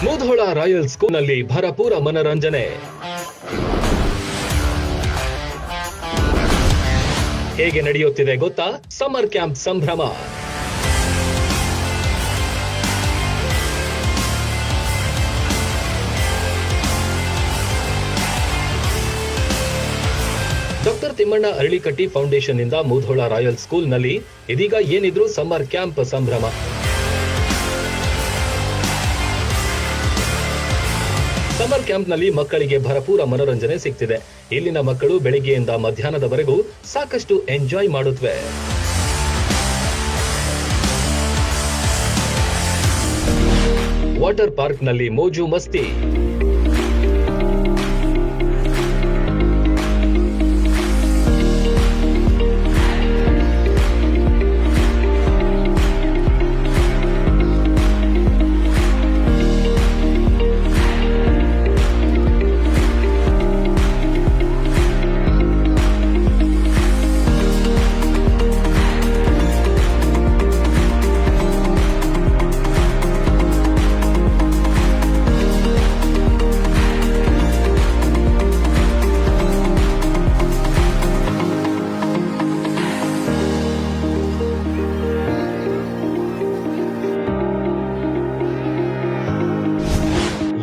Mudhol royal ಸ್ಕೂಲ್ನಲ್ಲಿ ಭರಪೂರ ಮನರಂಜನೆ. ಹೇಗೆ ನಡೆಯುತ್ತಿದೆ ಗೊತ್ತಾ? ಸಮ್ಮರ್ ಕ್ಯಾಂಪ್ ಸಂಭ್ರಮ. ಡಾಕ್ಟರ್ ತಿಮ್ಮಣ್ಣ ಅರಳಿಕಟ್ಟಿ ಫೌಂಡೇಶನ್ ಇಂದ ಮುಧೋಳ ರಾಯಲ್ ಸ್ಕೂಲ್ನಲ್ಲಿ ಇದೀಗ ಏನಿದ್ರು ಸಮ್ಮರ್ ಕ್ಯಾಂಪ್ ಸಂಭ್ರಮ. ಸಮ್ಮರ್ ಕ್ಯಾಂಪ್ನಲ್ಲಿ ಮಕ್ಕಳಿಗೆ ಭರಪೂರ ಮನೋರಂಜನೆ ಸಿಗ್ತಿದೆ. ಇಲ್ಲಿನ ಮಕ್ಕಳು ಬೆಳಿಗ್ಗೆಯಿಂದ ಮಧ್ಯಾಹ್ನದವರೆಗೂ ಸಾಕಷ್ಟು ಎಂಜಾಯ್ ಮಾಡುತ್ತವೆ. ವಾಟರ್ ಪಾರ್ಕ್ನಲ್ಲಿ ಮೋಜು ಮಸ್ತಿ.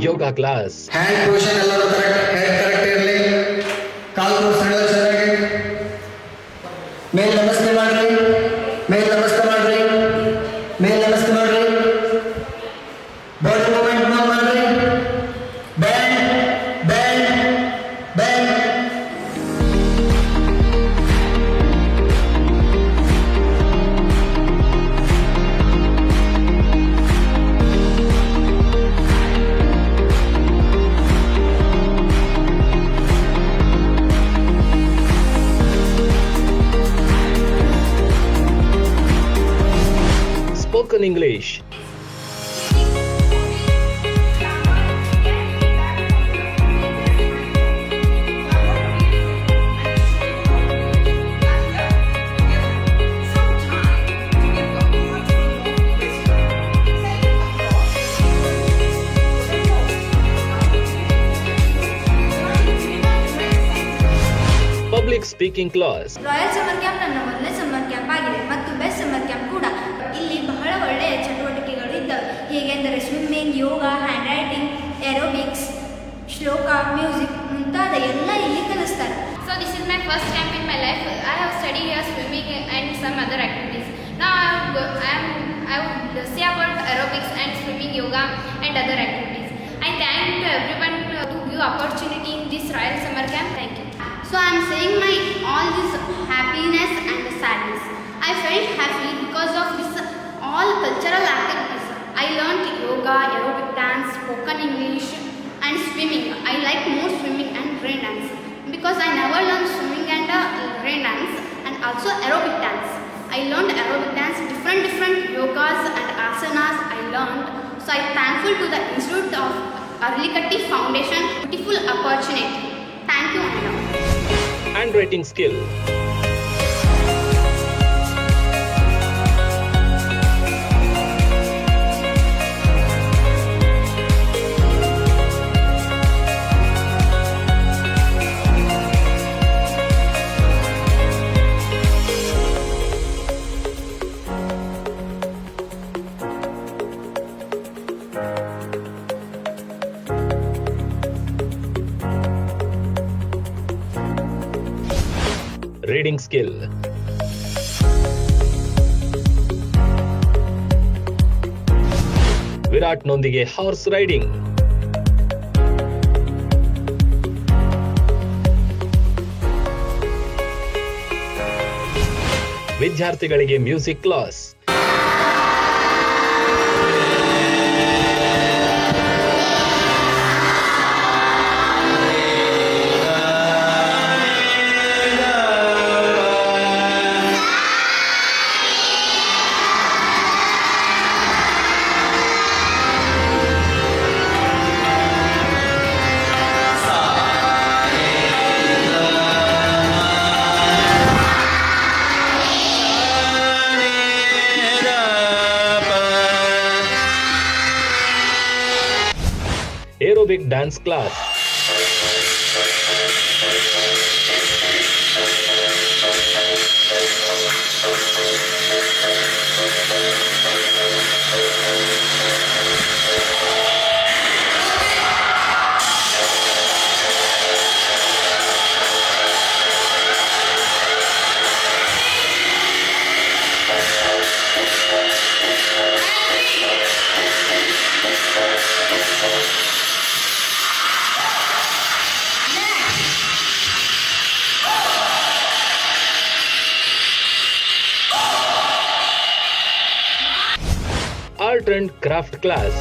ಯೋಗ ಕ್ಲಾಸ್. ಹ್ಯಾಂಡ್ ಪೊಸಿಷನ್ ಎಲ್ಲರೂ ಕರೆಕ್ಟ್ ಇರಲಿ. ಕಾಲು ಸರಿಯಾಗಿ ಮೇಲೆ ನಮಸ್ತೆ ಮಾಡ್ರಿ, ಮೇಲೆ ನಮಸ್ತೆ ಮಾಡ್ರಿ, ಮೇಲೆ ನಮಸ್ತೆ ಮಾಡ್ರಿ. ಬಾಡಿ ಮೂವ್ಮೆಂಟ್ ಮಾಡ್ರಿ. Band band band. Spoken English. Public speaking class. Royal summer camp ನನ್ನ ಮೊದಲನೇ ಸಮ್ಮರ್ ಕ್ಯಾಂಪ್ ಆಗಿದೆ ಮತ್ತು ಬೆಸ್ಟ್ ಸಮ್ಮರ್ ಕ್ಯಾಂಪ್ ಕೂಡ. ಇಲ್ಲಿ ಬಹಳ ಒಳ್ಳೆಯ ಚಟುವಟಿಕೆಗಳು ಇದ್ದವು. ಹೇಗೆಂದರೆ ಸ್ವಿಮ್ಮಿಂಗ್, ಯೋಗ, ಹ್ಯಾಂಡ್ ರೈಟಿಂಗ್, ಏರೋಬಿಕ್ಸ್, ಶ್ಲೋಕ, ಮ್ಯೂಸಿಕ್ ಮುಂತಾದ ಎಲ್ಲ ಇಲ್ಲಿ ಕಲಿಸ್ತಾರೆ. So this is my first camp in my life. I have studied here swimming and some other activities. Now I would say about aerobics and swimming, yoga and other activities. I thank everyone to give opportunity in this Royal Summer Camp. Thank you. So I am saying my all this happiness and sadness. I felt happy because of this all cultural activities. I learned yoga, aerobic dance, spoken English and swimming. I like more swimming and rain dance because I never learned swimming and rain dance and also aerobic dance. I learned aerobic dance, different yogas and asanas I learned. So I am thankful to the Institute of Arlikatti Foundation. Beautiful opportunity. Thank you, Anna. Handwriting skill. Reading skill. Virat ನೊಂದಿಗೆ horse riding. ವಿದ್ಯಾರ್ಥಿಗಳಿಗೆ music class. Aerobic dance class, art and craft class,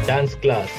dance class,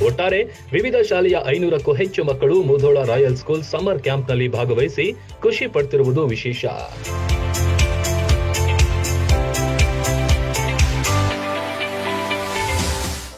ಒಟ್ಟಾರೆ ವಿವಿಧ ಶಾಲೆಯ 500ಕ್ಕೂ ಹೆಚ್ಚು ಮಕ್ಕಳು Mudhol royal school summer ಕ್ಯಾಂಪ್ನಲ್ಲಿ ಭಾಗವಹಿಸಿ ಖುಷಿ ಪಡ್ತಿರುವುದು ವಿಶೇಷ.